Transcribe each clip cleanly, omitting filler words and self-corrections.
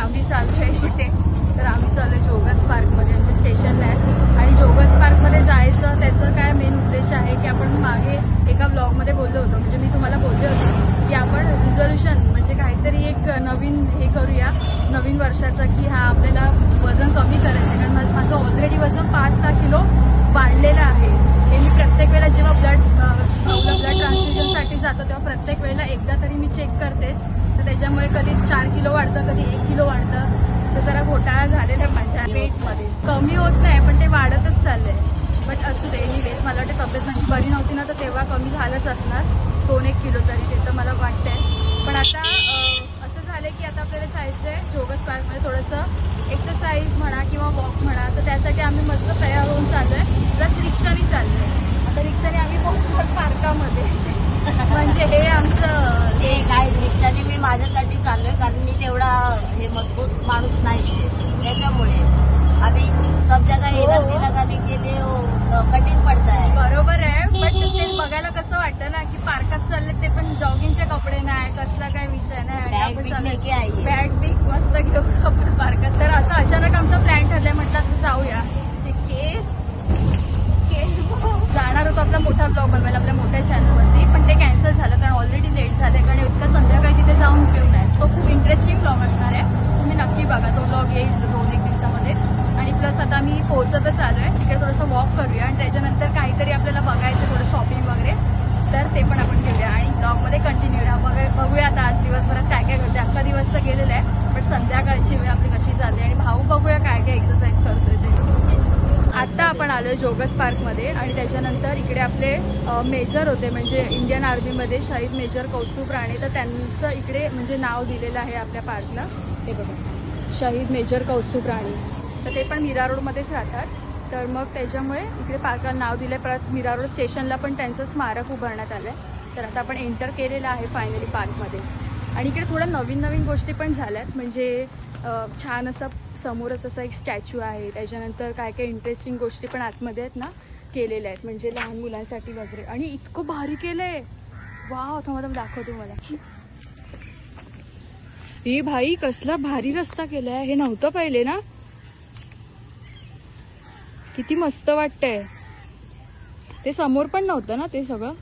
आम्ही चाललोय तिथे, तर आम्ही चाललोय जोगस पार्कमध्ये, आमच्या स्टेशनला आहे. आणि जोगस पार्कमध्ये जायचं त्याचं काय मेन उद्देश आहे की आपण मागे एका ब्लॉगमध्ये बोललो होतो, म्हणजे मी तुम्हाला बोलले होते की आपण रिझोल्युशन म्हणजे काहीतरी एक नवीन हे करूया नवीन वर्षाचं, की हा आपल्याला वजन कमी करायचं. कारण माझं ऑलरेडी वजन 5-6 किलो वाढलेलं आहे. हे मी प्रत्येक वेळेला जेव्हा ब्लड ट्रान्सफ्युजनसाठी जातो तेव्हा प्रत्येक वेळेला एकदा तरी मी चेक करतेच. तर त्याच्यामुळे कधी 4 किलो वाढतं, कधी 1 किलो वाढतं. तर जरा घोटाळा झालेला आहे माझ्या वेटमध्ये, कमी होत नाही पण ते वाढतच चाललंय. बट असू दे, एनिवेज मला वाटतं तब्येत माझी बरी नव्हती ना, तर तेव्हा कमी झालंच असणार 2-1 किलो तरी, ते तर मला वाटतंय. पण आता असं झालंय की आता आपल्याला जायचंय जोगस पार्कमध्ये थोडंसं एक्सरसाइज म्हणा किंवा वॉक म्हणा, तर त्यासाठी आम्ही मस्त तयार होऊन चाललोय. प्लस रिक्षाने चाललोय. आता रिक्षाने आम्ही पोहोचलो पार्कामध्ये. म्हणजे हे आमचं हे काय रिक्षाने मी माझ्यासाठी चाललोय, कारण मी तेवढा हे मजबूत माणूस नाही, त्याच्यामुळे अभी सब जगह एनर्जी लगाने के लिए कठीण पडता है. बरोबर आहे, बट ते बघायला कसं वाटतं ना की पार्कात चालले, ते पण जॉगिंगचे कपडे नाही, कसला काय विषय नाही, बॅग बिग मस्त घेऊ आपण पार्कात. तर असं अचानक आमचा प्लॅन ठरलाय, म्हटलं जाऊया. केस जाणार होतो आपला मोठा ब्लॉग बनवायला आपल्या मोठ्या चॅनलवरती, पण ते कॅन्सल झालं कारण ऑलरेडी लेट झालंय. कारण इतकं संध्याकाळी तिथे जाऊन उपयोग नाही. तो खूप इंटरेस्टिंग ब्लॉग असणार आहे, तुम्ही नक्की बघा. तो ब्लॉग येईल 2-1 दिवसामध्ये. आणि प्लस आता मी पोहोचतच आलोय, तिकडे थोडंसं वॉक करूया आणि त्याच्यानंतर काहीतरी आपल्याला बघायचं, थोडं शॉपिंग वगैरे, तर ते पण आपण घेऊया आणि ब्लॉगमध्ये कंटिन्यू राहा. बघूया आता आज दिवसभरात काय काय घडते. अख्खा दिवस तर गेलेला आहे, पण संध्याकाळची वेळ आपली कशी जाते आणि भाऊ बघूया काय काय एक्सरसाइज करतोय ते. आता आपण आलोय जोगस पार्कमध्ये आणि त्याच्यानंतर इकडे आपले मेजर होते, म्हणजे इंडियन आर्मीमध्ये शहीद मेजर कौस्तुभ राणे, तर त्यांचं इकडे म्हणजे नाव दिलेलं आहे आपल्या पार्कला. हे बघा, शहीद मेजर कौस्तुभ राणे, तर ते पण मीरा रोडमध्येच राहतात. तर मग त्याच्यामुळे इकडे पार्काला नाव दिलंय. परत मीरा रोड स्टेशनला पण त्यांचं स्मारक उभारण्यात आलंय. तर आता आपण एंटर केलेलं आहे फायनली पार्कमध्ये. आणि इकडे थोड्या नवीन नवीन गोष्टी पण झाल्यात, म्हणजे छान असं समोरच असं एक स्टॅच्यू आहे. त्याच्यानंतर काय काय इंटरेस्टिंग गोष्टी पण आतमध्ये आहेत ना केलेल्या आहेत, म्हणजे लहान मुलांसाठी वगैरे. आणि इतकं भारी केलंय, वाव. थांबा दाखवतो मला. हे भाई कसला भारी रस्ता केलाय, हे नव्हतं पहिले ना. किती मस्त वाटतंय. ते समोर पण नव्हतं ना, ते सगळं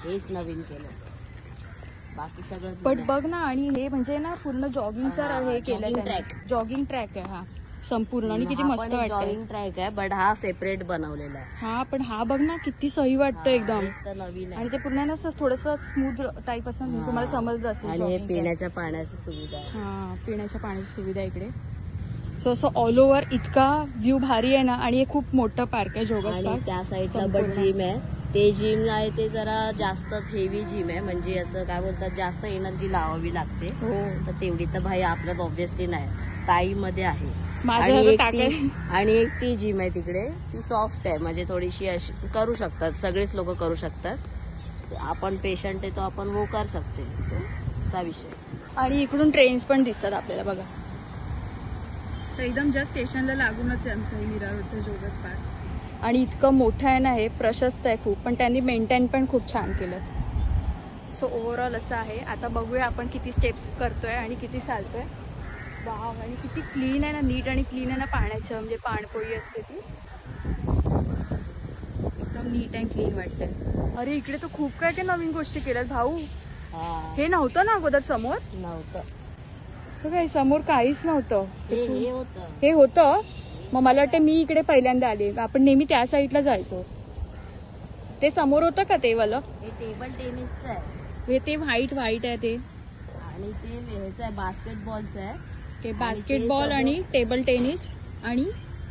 हेच नवीन केलं, बाकी सगळं पण बघ ना. आणि हे म्हणजे ना पूर्ण जॉगिंगचा हे केलंय, जॉगिंग ट्रॅक आहे हा संपूर्ण. आणि किती मस्त वाटतंय. जॉगिंग ट्रॅक आहे, बट हा सेपरेट बनवलेला आहे. हा, पण हा बघ ना किती सही वाटतं एकदम. नवीन आणि ते पूर्ण ना थोडस स्मूथ टाईप असं तुम्हाला समजलं असेल. आणि पिण्याच्या पाण्याची सुविधा आहे. हा, पिण्याच्या पाण्याची सुविधा इकडे. सो असं ऑल ओव्हर इतका व्ह्यू भारी आहे ना. आणि हे खूप मोठं पार्क आहे जोगस पार्क. त्या साईडला बट जिम आहे, ते जिम आहे ते जरा जास्तच हेवी जिम आहे, म्हणजे असं काय बोलतात जास्त एनर्जी लावावी लागते. तर तेवढी तर भाई आपल्यात ऑब्व्हियसली नाही. ताई मध्ये आहे आणि एक ती जिम आहे तिकडे, ती सॉफ्ट आहे, म्हणजे थोडीशी अशी करू शकतात, सगळेच लोक करू शकतात. आपण पेशंट आहे तो आपण वो कर सकते, असा विषय. आणि इकडून ट्रेन्स पण दिसतात आपल्याला बघा. तर एकदम जस्ट स्टेशनला लागूनच आहे आमचं मीरा रोडचं जोगस पार्क. आणि इतकं मोठं आहे ना, हे प्रशस्त आहे खूप, पण त्यांनी मेंटेन पण खूप छान केलं. सो ओव्हरऑल असं आहे. आता बघूया आपण किती स्टेप्स करतोय आणि किती चालतोय. वाव, आणि किती क्लीन आहे ना, नीट आणि क्लीन आहे ना पाण्याचं, म्हणजे पाणपोई असते ती एकदम नीट अँड क्लीन वाटतंय. अरे इकडे तर खूप काय काय नवीन गोष्टी केल्यात भाऊ. हे नव्हतं ना अगोदर, समोर नव्हतं, समोर काहीच नव्हतं. हे होतं. मग मला वाटतं मी इकडे पहिल्यांदा आले. आपण नेहमी त्या साईडला जायचो. ते समोर होतं का ते वालं? हे टेबल टेनिसचं आहे. हे ते व्हाईट आहे ते. आणि ते ह्याचं आहे, बास्केटबॉलचं आहे. ते बास्केटबॉल आणि टेबल टेनिस. आणि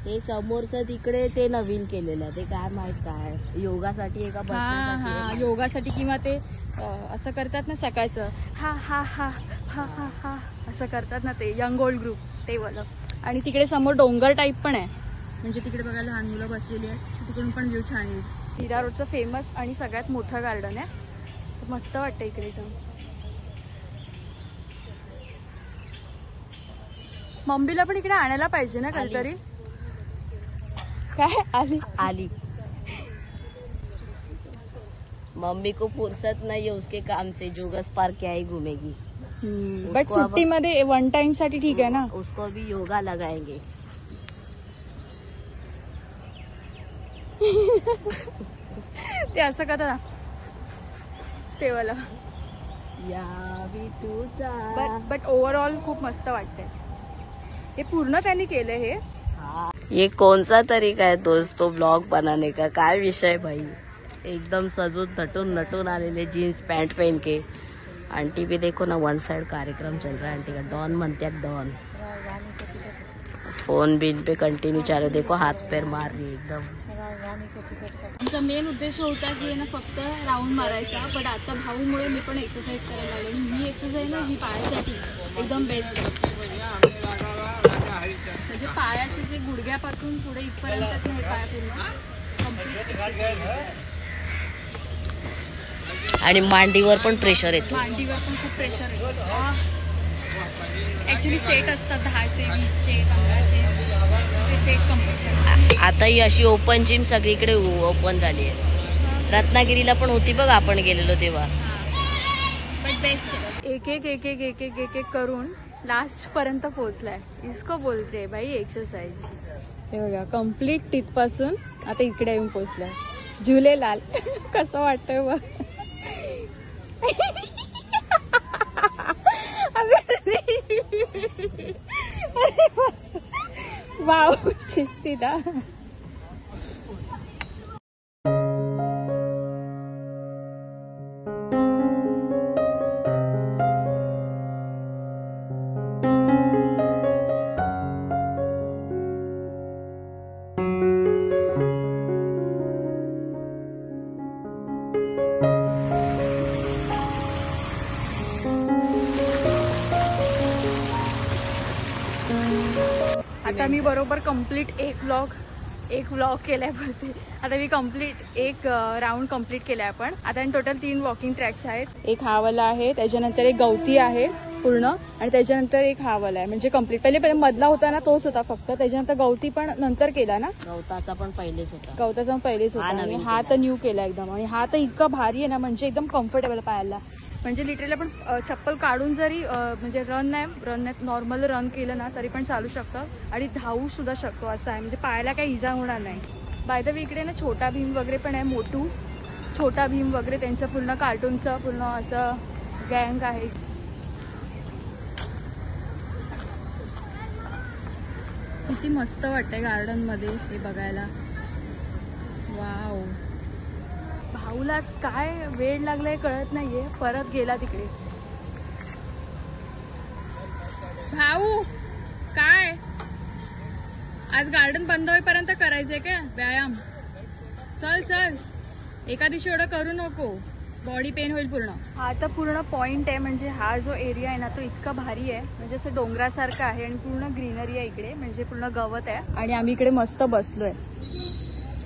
ते समोरचं तिकडे ते नवीन केलेलं आहे, ते काय माहित काय योगासाठी एका बसण्यासाठी. योगासाठी किंवा ते असं करतात ना सकाळचं, हा हा हा हा हा हा असं करतात ना ते यंग ओल्ड ग्रुप, ते वालं. आणि तिकडे समोर डोंगर टाईप पण आहे, म्हणजे तिकडे बघायला लहान मुलं बसलेली आहेत. तिकडून पण व्ह्यू छान येईल. मीरा रोडचं फेमस आणि सगळ्यात मोठं गार्डन आहे, मस्त वाटतं इकडे एकदम. मम्मीला पण इकडे आणायला पाहिजे ना कधीतरी. काय आली मम्मी को फुर्सत नहीं है उसके काम से, जोगस पार्क क्या ही घूमेगी. बट सुट्टी मध्ये वन टाइम साठी ठीक आहे ना. उसको भी योगा लगाएंगे. ते असं करता ते वाला. बट ओव्हरऑल खूप मस्त वाटतंय. हे पूर्ण त्यांनी केलंय हे. ये कौन सा तरीका है दोस्तों ब्लॉग बनाने का. काय विषय भाई. एकदम सजून नटून नटून आलेले जीन्स पैंट पहन के. आंटी भी देखो ना वन साइड कार्यक्रम चल रहा है. आंटी का डॉन मनते डॉन. फोन बिन पे कंटिन्यू चालू. देखो हाथ पैर मार रही एकदम. आमचा मेन उद्देश होता की ना फक्त राऊंड मारायचा. पण आता भाऊमुळे मी पण एक्सरसाइज करायला लागले. ही एक्सरसाइज ना जी पायासाठी एकदम बेस्ट आहे. म्हणजे पायाचे जे गुडघ्यापासून पुढे इथपर्यंत हे पाय पूर्ण कम्प्लीट एक्सरसाइज. आणि मांडीवर पण प्रेशर येतो. मांडीवर पण खूप प्रेशर येतो. ऍक्च्युली सेट असतात 10चे 20चे 15चे. ते सेट कम्प्लीट करतात. आता ही अशी ओपन जिम सगळीकडे ओपन झाली आहे. रत्नागिरीला पण होती बघ आपण गेलेलो तेव्हा. बट बेस्ट आहे. एक एक एक एक एक एक एक एक करून लास्ट पर्यंत पोहोचलाय. इसको बोलते भाई एक्सरसाइज. हे बघा कम्प्लीट तिथपासून आता इकडे येऊन पोहोचलाय. झुलेलाल. कसं वाटतंय बघ. वाव शिस्तीदा. आता मी बरोबर कम्प्लीट एक व्लॉग केलाय बोलते. आता मी कम्प्लीट एक राऊंड कम्प्लीट केलाय आपण. आता टोटल 3 वॉकिंग ट्रॅक्स आहेत. एक हा वाला आहे, त्याच्यानंतर एक गवती आहे पूर्ण, आणि त्याच्यानंतर एक हा वाला आहे. म्हणजे कम्प्लीट पहिले मधला होता ना तोच होता फक्त. त्याच्यानंतर गवती पण नंतर केला ना. गवताचा पण पहिलेच होता. आणि हा तर न्यू केला एकदम. आणि हा तर इतका भारी आहे ना, म्हणजे एकदम कम्फर्टेबल पायाला. म्हणजे लिटरली आपण चप्पल काढून जरी म्हणजे रन नाही नॉर्मल रन केलं ना तरी पण चालू शकतं आणि धावू सुद्धा शकतो. असं आहे. म्हणजे पायाला काही इजा होणार नाही. बाय द वे इकडे ना छोटा भीम वगैरे पण आहे. मोटू छोटा भीम वगैरे त्यांचं पूर्ण कार्टूनचं पूर्ण असं गँग आहे. किती मस्त वाटतंय गार्डन मध्ये हे बघायला. वाव. भाऊलाच काय वेळ लागलाय कळत नाहीये. परत गेला तिकडे. भाऊ काय आज गार्डन बंद होईपर्यंत करायचंय का व्यायाम. चल चल. एका दिवशी एवढं करू नको. बॉडी पेन होईल पूर्ण. हा तर पूर्ण पॉइंट आहे. म्हणजे हा जो एरिया आहे ना तो इतका भारी आहे. म्हणजे असं डोंगरासारखं आहे आणि पूर्ण ग्रीनरी आहे इकडे. म्हणजे पूर्ण गवत आहे. आणि आम्ही इकडे मस्त बसलोय.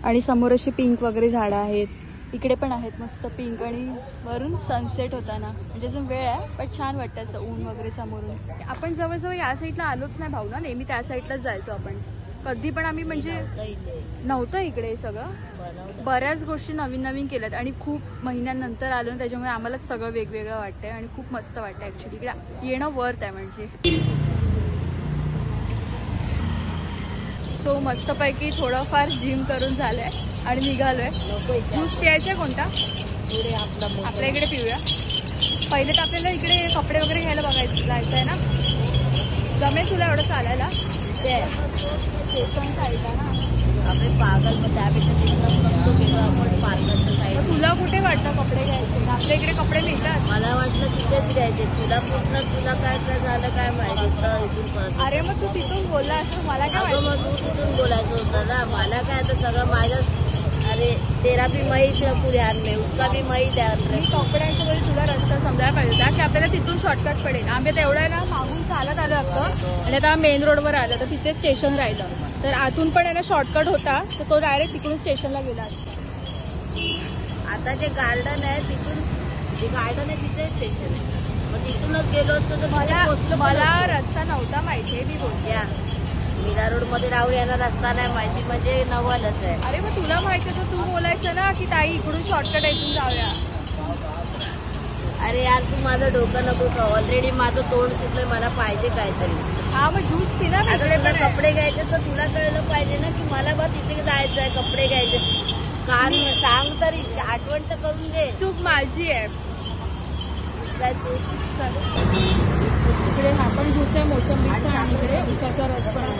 आणि समोर अशी पिंक वगैरे झाडं आहेत. इकडे पण आहेत मस्त पिंक. आणि वरून सनसेट होता ना. म्हणजे अजून वेळ आहे पण छान वाटतं असं ऊन वगैरे समोरून. आपण जवळजवळ या साईडला आलोच नाही भाऊ ना. नेहमी त्या साईडलाच जायचो आपण. कधी पण आम्ही म्हणजे नव्हतं इकडे सगळं. बऱ्याच गोष्टी नवीन नवीन केल्यात आणि खूप महिन्यानंतर आलो ना त्याच्यामुळे आम्हालाच सगळं वेगवेगळं वाटतंय आणि खूप मस्त वाटतं. ऍक्च्युली इकडे येणं वर्थ आहे म्हणजे. सो मस्तपैकी थोडंफार जिम करून झालंय आणि निघालोय. ज्यूस प्यायचा कोणता आपल्या इकडे पिऊया. पहिले तर आपल्याला इकडे कपडे वगैरे घ्यायला जायचं आहे ना. जमेल तुला एवढं चालायला. ते पण साईडला ना आपले पागल मग त्यापेक्षा आपण पार्करच्या साईड. तुला कुठे वाटतं कपडे घ्यायचे. आपल्या इकडे कपडे मिळतात. मला वाटलं तिथेच घ्यायचे. तुला काय काय झालं काय माहिती इथून परत. अरे मग तू तिथून बोलला असं मला काय. मग तू तिथून बोलायचं होतं ना. मला काय आता सगळं माझ्याच. अरे तेरा भी महीच ध्यान में उसका भी मही ध्यान में. कपड्यांच्या वेळी तुला रस्ता समजायला पाहिजे होता की आपल्याला तिथून शॉर्टकट पडेल. आम्ही आता एवढं आहे ना मागून चालत आलो असतं आणि आता मेन रोडवर आलं तर तिथे स्टेशन राहिलं. तर आतून पण आहे ना शॉर्टकट होता तर तो डायरेक्ट तिकडून स्टेशनला गेला. आता जे गार्डन आहे तिथून जे गार्डन आहे तिथे स्टेशन आहे. मग तिथूनच गेलो असतो तर मला रस्ता नव्हता माहितीये. मी बोलते मीरा रोड मध्ये राहून येणार रस्ता नाही माहिती म्हणजे नवलच आहे. अरे मग तुला माहिती तर तू बोलायचं ना की ताई इकडून शॉर्टकट आहे इथून जाऊया. अरे यार तू माझं डोकं नको का, ऑलरेडी माझं तोंड सुटलंय, मला पाहिजे काहीतरी. हा मग ज्यूस पिना. आता तुला कपडे घ्यायचे तर तुला कळलं पाहिजे ना की मला बा तिथे जायचंय, कपडे घ्यायचे. कान सांग तरी, आठवण तर करून दे. चूक माझी आहे. काय चूक? इकडे हा पण ज्यूस आहे मोसंबीचा आणि इकडे उसाचा रस पण